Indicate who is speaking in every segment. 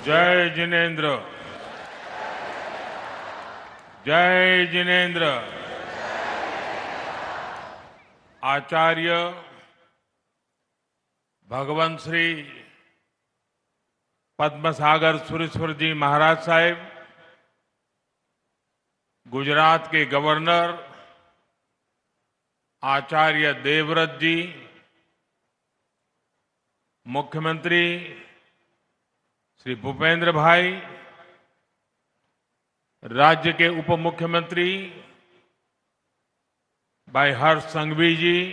Speaker 1: जय जिनेन्द्र। जय जिनेन्द्र। आचार्य भगवंत श्री पद्मसागर सुरेश्वर जी महाराज साहेब, गुजरात के गवर्नर आचार्य देवव्रत जी, मुख्यमंत्री श्री भूपेंद्र भाई, राज्य के उप मुख्यमंत्री भाई हर्ष संघवी जी,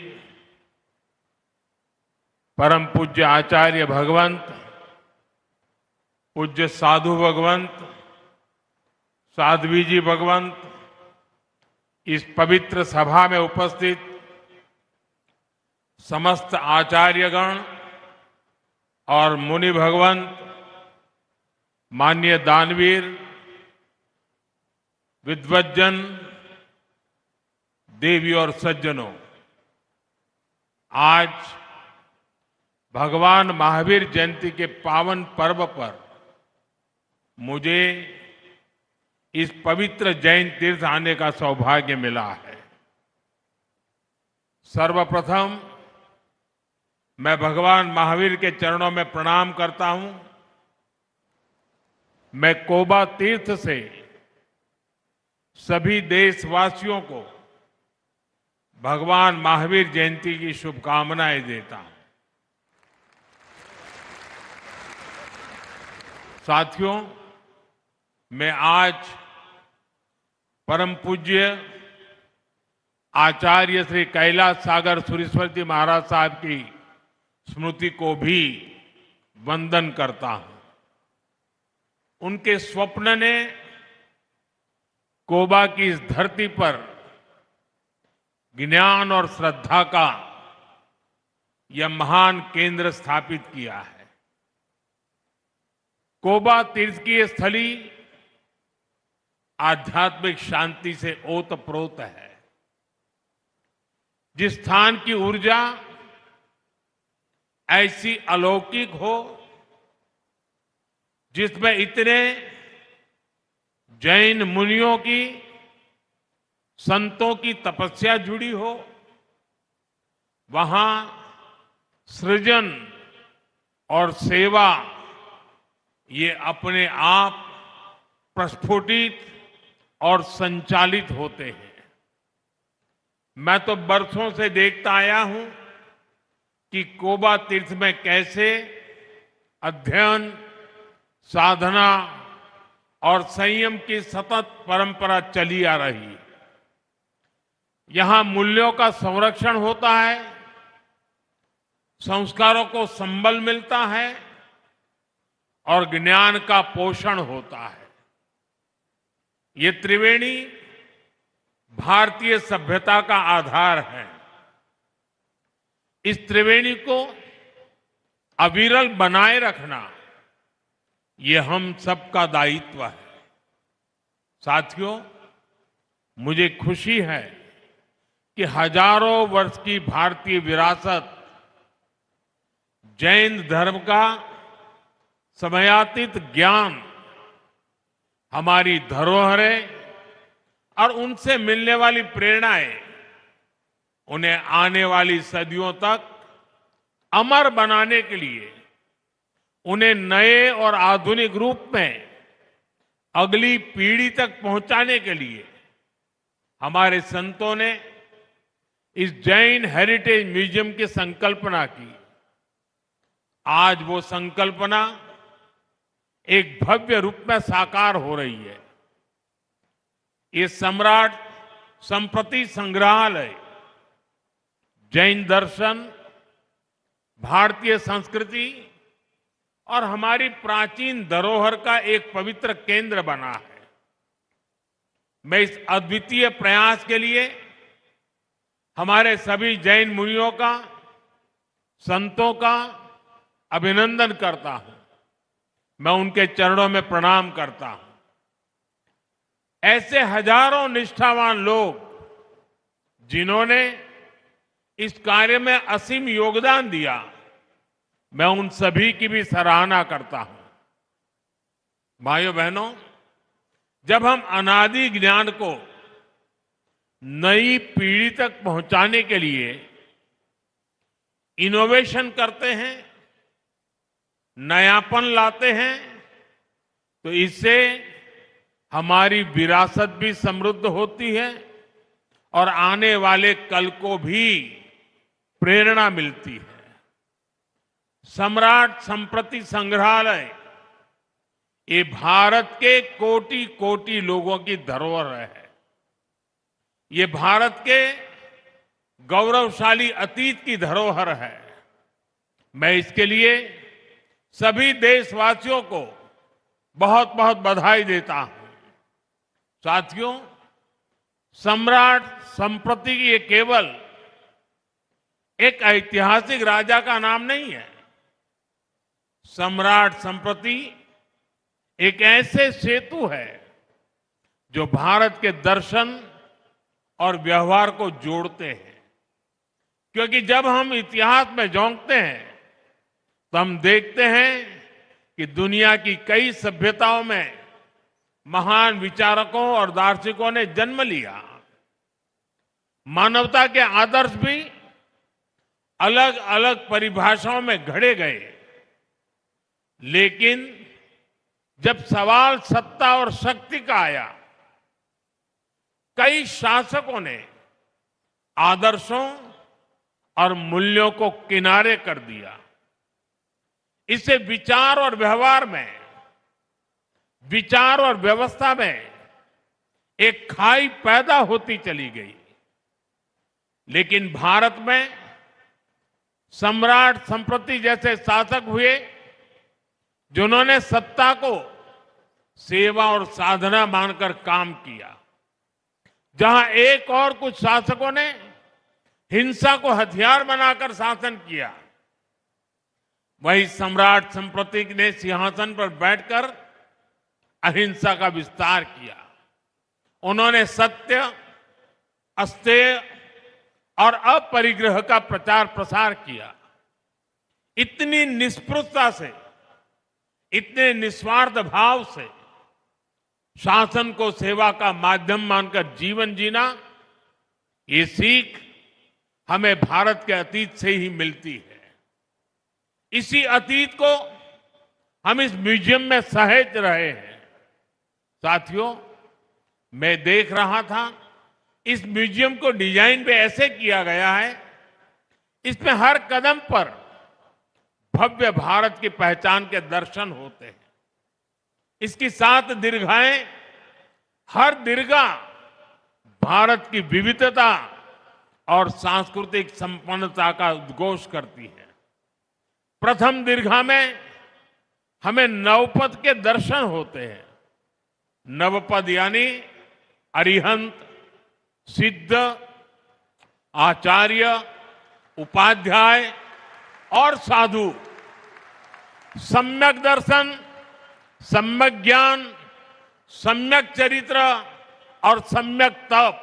Speaker 1: परम पूज्य आचार्य भगवंत, पूज्य साधु भगवंत, साध्वी जी भगवंत, इस पवित्र सभा में उपस्थित समस्त आचार्यगण और मुनि भगवंत, माननीय दानवीर, विद्वज्जन, देवी और सज्जनों, आज भगवान महावीर जयंती के पावन पर्व पर मुझे इस पवित्र जैन तीर्थ आने का सौभाग्य मिला है। सर्वप्रथम मैं भगवान महावीर के चरणों में प्रणाम करता हूं। मैं कोबा तीर्थ से सभी देशवासियों को भगवान महावीर जयंती की शुभकामनाएं देता हूं। साथियों, मैं आज परम पूज्य आचार्य श्री कैलाश सागर सुरेश्वर जी महाराज साहब की स्मृति को भी वंदन करता हूं। उनके स्वप्न ने कोबा की इस धरती पर ज्ञान और श्रद्धा का यह महान केंद्र स्थापित किया है। कोबा तीर्थ की यह स्थली आध्यात्मिक शांति से ओतप्रोत है। जिस स्थान की ऊर्जा ऐसी अलौकिक हो, जिसमें इतने जैन मुनियों की, संतों की तपस्या जुड़ी हो, वहां सृजन और सेवा ये अपने आप प्रस्फुटित और संचालित होते हैं। मैं तो बरसों से देखता आया हूं कि कोबा तीर्थ में कैसे अध्ययन, साधना और संयम की सतत परंपरा चली आ रही है। यहां मूल्यों का संरक्षण होता है, संस्कारों को संबल मिलता है और ज्ञान का पोषण होता है। ये त्रिवेणी भारतीय सभ्यता का आधार है। इस त्रिवेणी को अविरल बनाए रखना ये हम सबका दायित्व है। साथियों, मुझे खुशी है कि हजारों वर्ष की भारतीय विरासत, जैन धर्म का समयातीत ज्ञान, हमारी धरोहरें और उनसे मिलने वाली प्रेरणाएं उन्हें आने वाली सदियों तक अमर बनाने के लिए, उन्हें नए और आधुनिक रूप में अगली पीढ़ी तक पहुंचाने के लिए हमारे संतों ने इस जैन हेरिटेज म्यूजियम की संकल्पना की। आज वो संकल्पना एक भव्य रूप में साकार हो रही है। ये सम्राट संप्रति संग्रहालय जैन दर्शन, भारतीय संस्कृति और हमारी प्राचीन धरोहर का एक पवित्र केंद्र बना है। मैं इस अद्वितीय प्रयास के लिए हमारे सभी जैन मुनियों का, संतों का अभिनंदन करता हूं। मैं उनके चरणों में प्रणाम करता हूं। ऐसे हजारों निष्ठावान लोग जिन्होंने इस कार्य में असीम योगदान दिया, मैं उन सभी की भी सराहना करता हूं। भाइयों बहनों, जब हम अनादि ज्ञान को नई पीढ़ी तक पहुंचाने के लिए इनोवेशन करते हैं, नयापन लाते हैं, तो इससे हमारी विरासत भी समृद्ध होती है और आने वाले कल को भी प्रेरणा मिलती है। सम्राट संप्रति संग्रहालय ये भारत के कोटि कोटि लोगों की धरोहर है। ये भारत के गौरवशाली अतीत की धरोहर है। मैं इसके लिए सभी देशवासियों को बहुत बहुत बधाई देता हूं। साथियों, सम्राट संप्रति ये केवल एक ऐतिहासिक राजा का नाम नहीं है। सम्राट संप्रति एक ऐसे सेतु है जो भारत के दर्शन और व्यवहार को जोड़ते हैं। क्योंकि जब हम इतिहास में झांकते हैं तो हम देखते हैं कि दुनिया की कई सभ्यताओं में महान विचारकों और दार्शनिकों ने जन्म लिया। मानवता के आदर्श भी अलग अलग परिभाषाओं में घड़े गए, लेकिन जब सवाल सत्ता और शक्ति का आया, कई शासकों ने आदर्शों और मूल्यों को किनारे कर दिया। इससे विचार और व्यवस्था में एक खाई पैदा होती चली गई। लेकिन भारत में सम्राट संप्रति जैसे शासक हुए जिन्होंने सत्ता को सेवा और साधना मानकर काम किया। जहां एक और कुछ शासकों ने हिंसा को हथियार बनाकर शासन किया, वही सम्राट संप्रति ने सिंहासन पर बैठकर अहिंसा का विस्तार किया। उन्होंने सत्य, अस्तेय और अपरिग्रह का प्रचार प्रसार किया। इतनी निष्पृहता से, इतने निस्वार्थ भाव से शासन को सेवा का माध्यम मानकर जीवन जीना, ये सीख हमें भारत के अतीत से ही मिलती है। इसी अतीत को हम इस म्यूजियम में सहेज रहे हैं। साथियों, मैं देख रहा था, इस म्यूजियम को डिजाइन भी ऐसे किया गया है, इसमें हर कदम पर भव्य भारत की पहचान के दर्शन होते हैं। इसकी 7 दीर्घाएं, हर दीर्घा भारत की विविधता और सांस्कृतिक संपन्नता का उद्घोष करती है। प्रथम दीर्घा में हमें नवपद के दर्शन होते हैं। नवपद यानी अरिहंत, सिद्ध, आचार्य, उपाध्याय और साधु। सम्यक दर्शन, सम्यक ज्ञान, सम्यक चरित्र और सम्यक तप,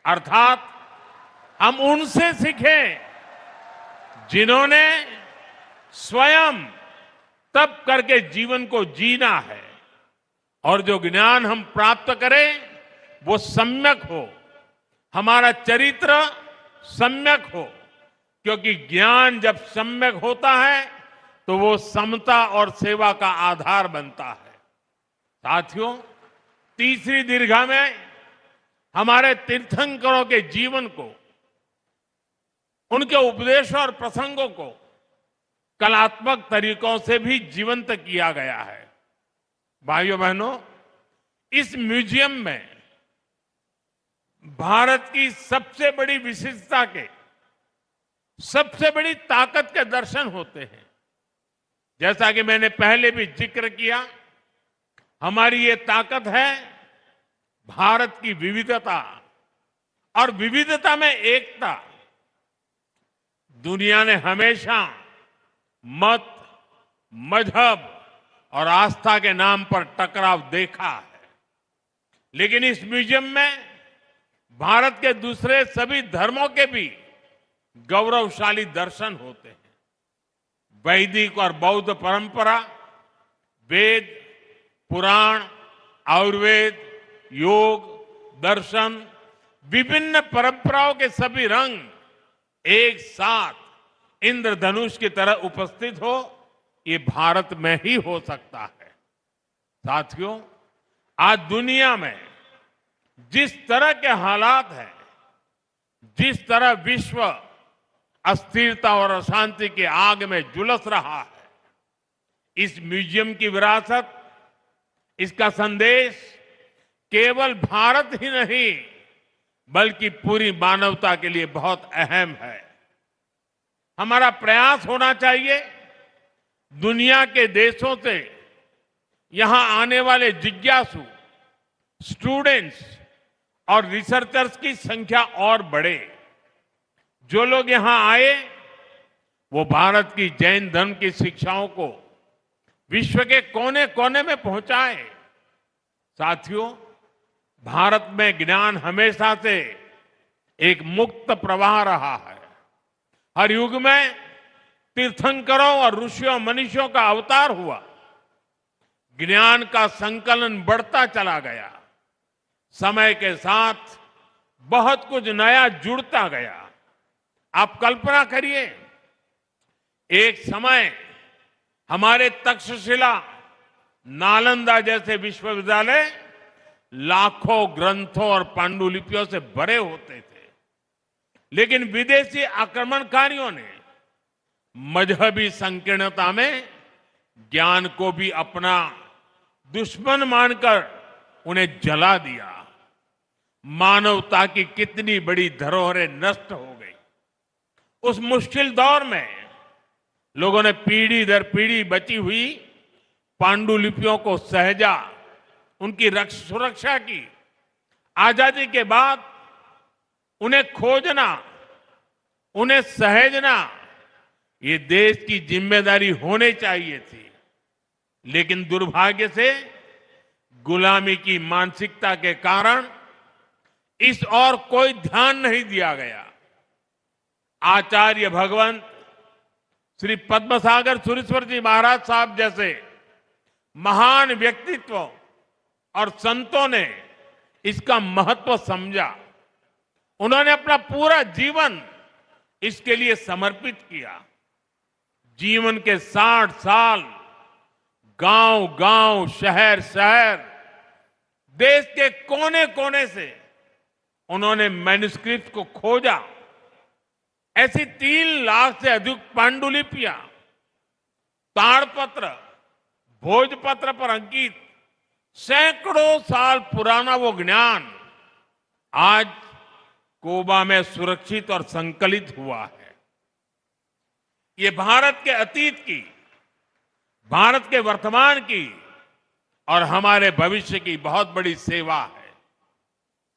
Speaker 1: अर्थात हम उनसे सीखें जिन्होंने स्वयं तप करके जीवन को जीना है, और जो ज्ञान हम प्राप्त करें वो सम्यक हो, हमारा चरित्र सम्यक हो। क्योंकि ज्ञान जब सम्यक होता है तो वो समता और सेवा का आधार बनता है। साथियों, तीसरी दीर्घा में हमारे तीर्थंकरों के जीवन को, उनके उपदेशों और प्रसंगों को कलात्मक तरीकों से भी जीवंत किया गया है। भाइयों बहनों, इस म्यूजियम में भारत की सबसे बड़ी विशेषता के, सबसे बड़ी ताकत के दर्शन होते हैं। जैसा कि मैंने पहले भी जिक्र किया, हमारी ये ताकत है भारत की विविधता, और विविधता में एकता। दुनिया ने हमेशा मत, मजहब और आस्था के नाम पर टकराव देखा है, लेकिन इस म्यूजियम में भारत के दूसरे सभी धर्मों के भी गौरवशाली दर्शन होते हैं। वैदिक और बौद्ध परंपरा, वेद, पुराण, आयुर्वेद, योग, दर्शन, विभिन्न परंपराओं के सभी रंग एक साथ इंद्रधनुष की तरह उपस्थित हो, ये भारत में ही हो सकता है। साथियों, आज दुनिया में जिस तरह के हालात हैं, जिस तरह विश्व अस्थिरता और अशांति की आग में झुलस रहा है, इस म्यूजियम की विरासत, इसका संदेश केवल भारत ही नहीं बल्कि पूरी मानवता के लिए बहुत अहम है। हमारा प्रयास होना चाहिए दुनिया के देशों से यहां आने वाले जिज्ञासु, स्टूडेंट्स और रिसर्चर्स की संख्या और बढ़े। जो लोग यहां आए वो भारत की जैन धर्म की शिक्षाओं को विश्व के कोने कोने में पहुंचाए। साथियों, भारत में ज्ञान हमेशा से एक मुक्त प्रवाह रहा है। हर युग में तीर्थंकरों और ऋषियों मनीषियों का अवतार हुआ, ज्ञान का संकलन बढ़ता चला गया। समय के साथ बहुत कुछ नया जुड़ता गया। आप कल्पना करिए, एक समय हमारे तक्षशिला, नालंदा जैसे विश्वविद्यालय लाखों ग्रंथों और पांडुलिपियों से भरे होते थे, लेकिन विदेशी आक्रमणकारियों ने मजहबी संकीर्णता में ज्ञान को भी अपना दुश्मन मानकर उन्हें जला दिया। मानवता की कितनी बड़ी धरोहरें नष्ट हो गई। उस मुश्किल दौर में लोगों ने पीढ़ी दर पीढ़ी बची हुई पांडुलिपियों को सहेजा, उनकी सुरक्षा की। आजादी के बाद उन्हें खोजना, उन्हें सहेजना ये देश की जिम्मेदारी होनी चाहिए थी, लेकिन दुर्भाग्य से गुलामी की मानसिकता के कारण इस और कोई ध्यान नहीं दिया गया। आचार्य भगवंत श्री पद्मसागर सुरेश्वर जी महाराज साहब जैसे महान व्यक्तित्व और संतों ने इसका महत्व समझा। उन्होंने अपना पूरा जीवन इसके लिए समर्पित किया। जीवन के 60 साल गांव गांव, शहर शहर, देश के कोने कोने से उन्होंने मैन्युस्क्रिप्ट को खोजा। ऐसी 3 लाख से अधिक पांडुलिपियां, ताड़पत्र, भोजपत्र पर अंकित सैकड़ों साल पुराना वो ज्ञान आज कोबा में सुरक्षित और संकलित हुआ है। ये भारत के अतीत की, भारत के वर्तमान की और हमारे भविष्य की बहुत बड़ी सेवा है।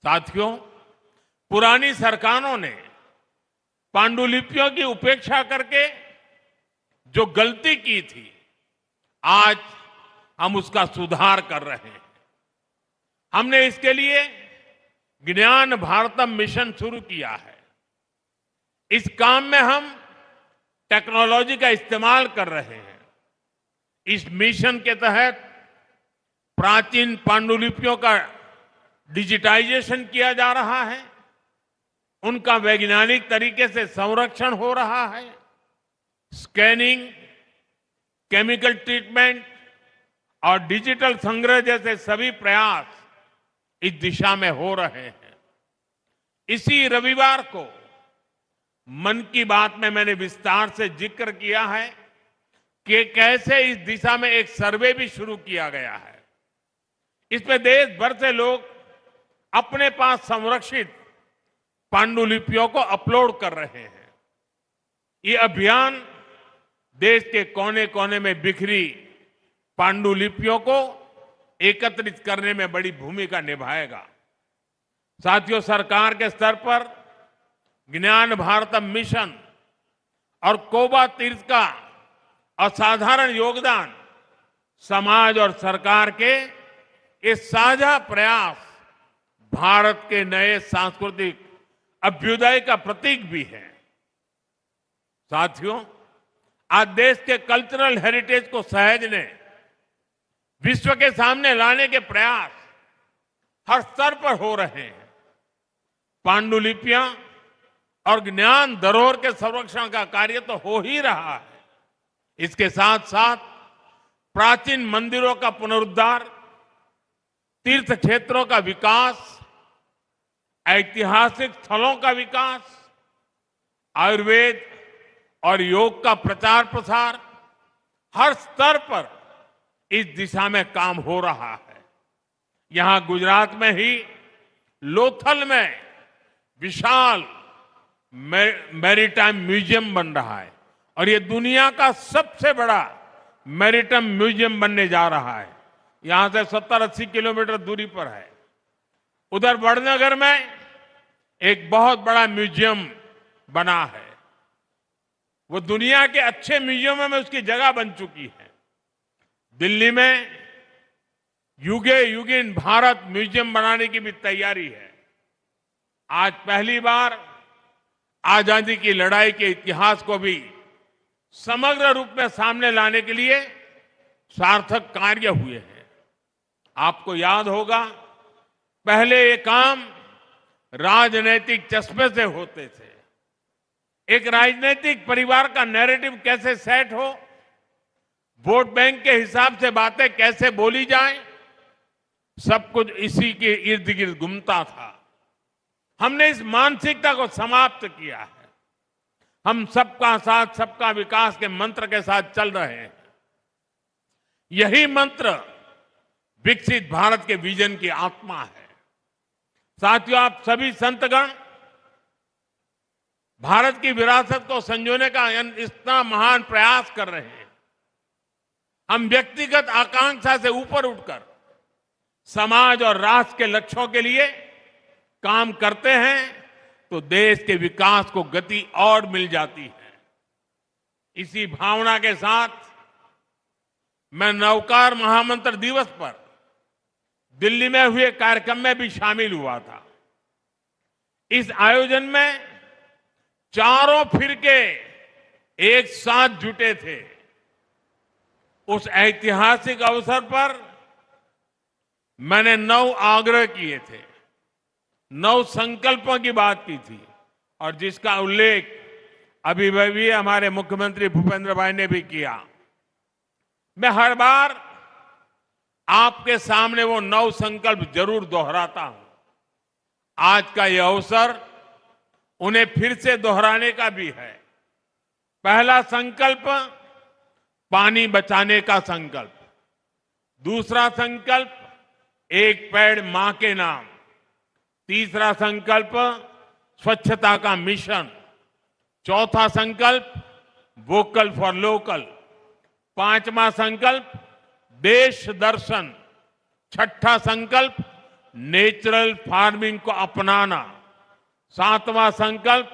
Speaker 1: साथियों, पुरानी सरकारों ने पांडुलिपियों की उपेक्षा करके जो गलती की थी, आज हम उसका सुधार कर रहे हैं। हमने इसके लिए ज्ञान भारतम मिशन शुरू किया है। इस काम में हम टेक्नोलॉजी का इस्तेमाल कर रहे हैं। इस मिशन के तहत प्राचीन पांडुलिपियों का डिजिटाइजेशन किया जा रहा है, उनका वैज्ञानिक तरीके से संरक्षण हो रहा है। स्कैनिंग, केमिकल ट्रीटमेंट और डिजिटल संग्रह जैसे सभी प्रयास इस दिशा में हो रहे हैं। इसी रविवार को मन की बात में मैंने विस्तार से जिक्र किया है कि कैसे इस दिशा में एक सर्वे भी शुरू किया गया है। इसमें देश भर से लोग अपने पास संरक्षित पांडुलिपियों को अपलोड कर रहे हैं। ये अभियान देश के कोने कोने में बिखरी पांडुलिपियों को एकत्रित करने में बड़ी भूमिका निभाएगा। साथियों, सरकार के स्तर पर ज्ञान भारतम मिशन और कोबा तीर्थ का असाधारण योगदान, समाज और सरकार के ये साझा प्रयास भारत के नए सांस्कृतिक अभ्युदय का प्रतीक भी है। साथियों, आज देश के कल्चरल हेरिटेज को सहेजने, विश्व के सामने लाने के प्रयास हर स्तर पर हो रहे हैं। पांडुलिपियां और ज्ञान धरोहर के संरक्षण का कार्य तो हो ही रहा है। इसके साथ साथ प्राचीन मंदिरों का पुनरुद्धार, तीर्थ क्षेत्रों का विकास, ऐतिहासिक स्थलों का विकास, आयुर्वेद और योग का प्रचार प्रसार, हर स्तर पर इस दिशा में काम हो रहा है। यहां गुजरात में ही लोथल में विशाल मैरीटाइम म्यूजियम बन रहा है और ये दुनिया का सबसे बड़ा मैरीटाइम म्यूजियम बनने जा रहा है। यहां से 70-80 किलोमीटर दूरी पर है। उधर वडनगर में एक बहुत बड़ा म्यूजियम बना है। वो दुनिया के अच्छे म्यूजियमों में उसकी जगह बन चुकी है। दिल्ली में युगे युगिन भारत म्यूजियम बनाने की भी तैयारी है। आज पहली बार आजादी की लड़ाई के इतिहास को भी समग्र रूप में सामने लाने के लिए सार्थक कार्य हुए हैं। आपको याद होगा, पहले ये काम राजनीतिक चश्मे से होते थे। एक राजनीतिक परिवार का नैरेटिव कैसे सेट हो, वोट बैंक के हिसाब से बातें कैसे बोली जाए, सब कुछ इसी के इर्द गिर्द घूमता था। हमने इस मानसिकता को समाप्त किया है। हम सबका साथ सबका विकास के मंत्र के साथ चल रहे हैं। यही मंत्र विकसित भारत के विजन की आत्मा है। साथियों, आप सभी संतगण भारत की विरासत को संजोने का इतना महान प्रयास कर रहे हैं। हम व्यक्तिगत आकांक्षा से ऊपर उठकर समाज और राष्ट्र के लक्ष्यों के लिए काम करते हैं तो देश के विकास को गति और मिल जाती है। इसी भावना के साथ मैं नवकार महामंत्र दिवस पर दिल्ली में हुए कार्यक्रम में भी शामिल हुआ था। इस आयोजन में चारों फिरके एक साथ जुटे थे। उस ऐतिहासिक अवसर पर मैंने 9 आग्रह किए थे, 9 संकल्पों की बात की थी और जिसका उल्लेख अभी हमारे मुख्यमंत्री भूपेंद्र भाई ने भी किया। मैं हर बार आपके सामने वो 9 संकल्प जरूर दोहराता हूं। आज का ये अवसर उन्हें फिर से दोहराने का भी है। पहला संकल्प, पानी बचाने का संकल्प। दूसरा संकल्प, एक पेड़ मां के नाम। तीसरा संकल्प, स्वच्छता का मिशन। चौथा संकल्प, वोकल फॉर लोकल। पांचवा संकल्प, देश दर्शन। छठा संकल्प, नेचुरल फार्मिंग को अपनाना। सातवां संकल्प,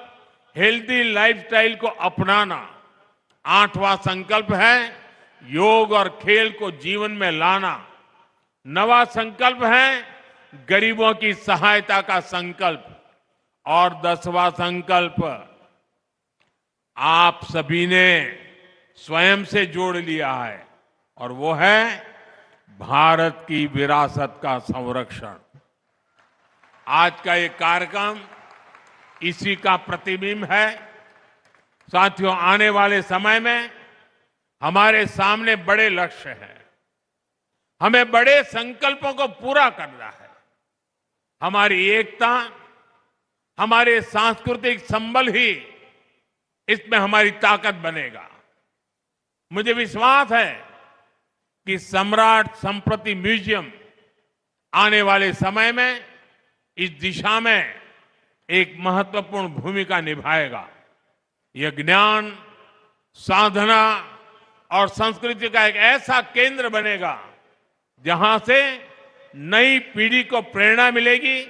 Speaker 1: हेल्दी लाइफस्टाइल को अपनाना। आठवां संकल्प है योग और खेल को जीवन में लाना। नवा संकल्प है गरीबों की सहायता का संकल्प। और 10वां संकल्प आप सभी ने स्वयं से जोड़ लिया है और वो है भारत की विरासत का संरक्षण। आज का ये कार्यक्रम इसी का प्रतिबिंब है। साथियों, आने वाले समय में हमारे सामने बड़े लक्ष्य हैं। हमें बड़े संकल्पों को पूरा करना है। हमारी एकता, हमारे सांस्कृतिक संबल ही इसमें हमारी ताकत बनेगा। मुझे विश्वास है कि सम्राट संस्कृति म्यूजियम आने वाले समय में इस दिशा में एक महत्वपूर्ण भूमिका निभाएगा। यह ज्ञान, साधना और संस्कृति का एक ऐसा केंद्र बनेगा जहां से नई पीढ़ी को प्रेरणा मिलेगी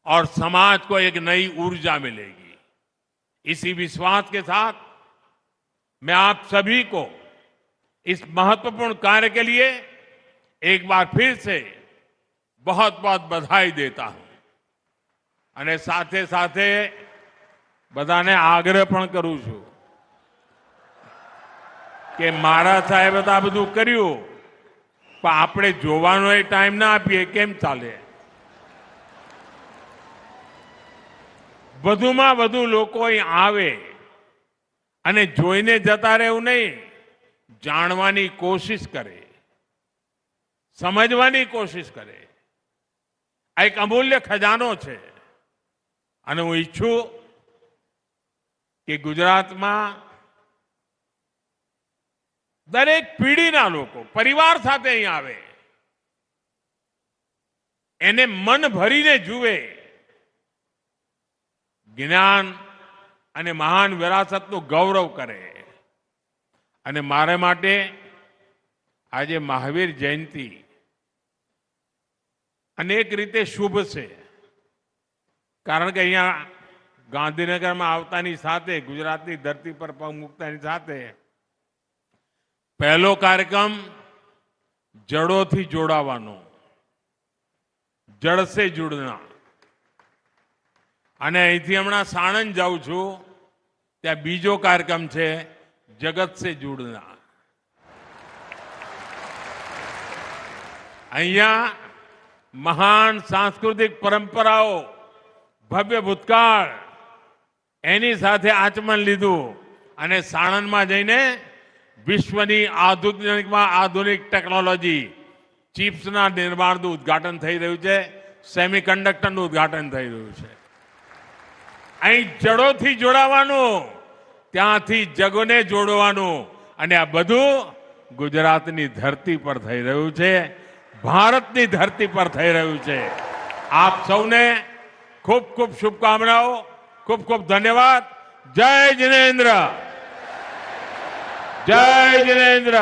Speaker 1: और समाज को एक नई ऊर्जा मिलेगी। इसी विश्वास के साथ मैं आप सभी को इस महत्वपूर्ण कार्य के लिए एक बार फिर से बहुत बहुत बधाई देता हूं। અને સાથે સાથે બધાને આગ્રહ પણ કરું છું કે મારા સાહેબે તો આ બધું કર્યું, પણ આપણે જોવાનો એ ટાઈમ ના આપીએ કેમ ચાલે? વધુમાં વધુ લોકો અહીં આવે અને જોઈને જતા રહેવું નહીં, જાણવાની કોશિશ કરે, સમજવાની કોશિશ કરે. આ એક અમૂલ્ય ખજાનો છે અને હું ઈચ્છું કે ગુજરાતમાં દરેક પેઢીના લોકો પરિવાર સાથે અહીં આવે, એને મન ભરીને જુએ, જ્ઞાન અને મહાન વિરાસતનું ગૌરવ કરે. અને મારે માટે આજે મહાવીર જયંતિ અનેક રીતે શુભ છે, કારણ કે અહીંયા ગાંધીનગરમાં આવતાની સાથે, ગુજરાતની ધરતી પર પગ મૂકતાની સાથે પહેલો કાર્યક્રમ જડોથી જોડાવાનો, જડ સે જુડના. અને અહીંથી હમણાં સાણંદ જાઉં છું, ત્યાં બીજો કાર્યક્રમ છે જગત સે જુડના. અહીંયા મહાન સાંસ્કૃતિક પરંપરાઓ, ભવ્ય ભૂતકાળ, એની સાથે આચમન લીધું અને સાણંદમાં જઈને વિશ્વની આધુનિકમાં આધુનિક ટેકનોલોજી, ચિપ્સના નિર્માણનું ઉદ્ઘાટન થઈ રહ્યું છે, સેમિકન્ડક્ટરનું ઉદ્ઘાટન થઈ રહ્યું છે. અહીં જડોથી જોડાવાનું, ત્યાંથી જગોને જોડવાનું, અને આ બધું ગુજરાતની ધરતી પર થઈ રહ્યું છે, ભારતની ધરતી પર થઈ રહ્યું છે. આપ સૌને ખૂબ ખૂબ શુભકામનાઓ, ખૂબ ખૂબ ધન્યવાદ. જય જિનેન્દ્ર, જય જિનેન્દ્ર,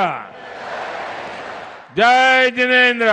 Speaker 1: જય જિનેન્દ્ર.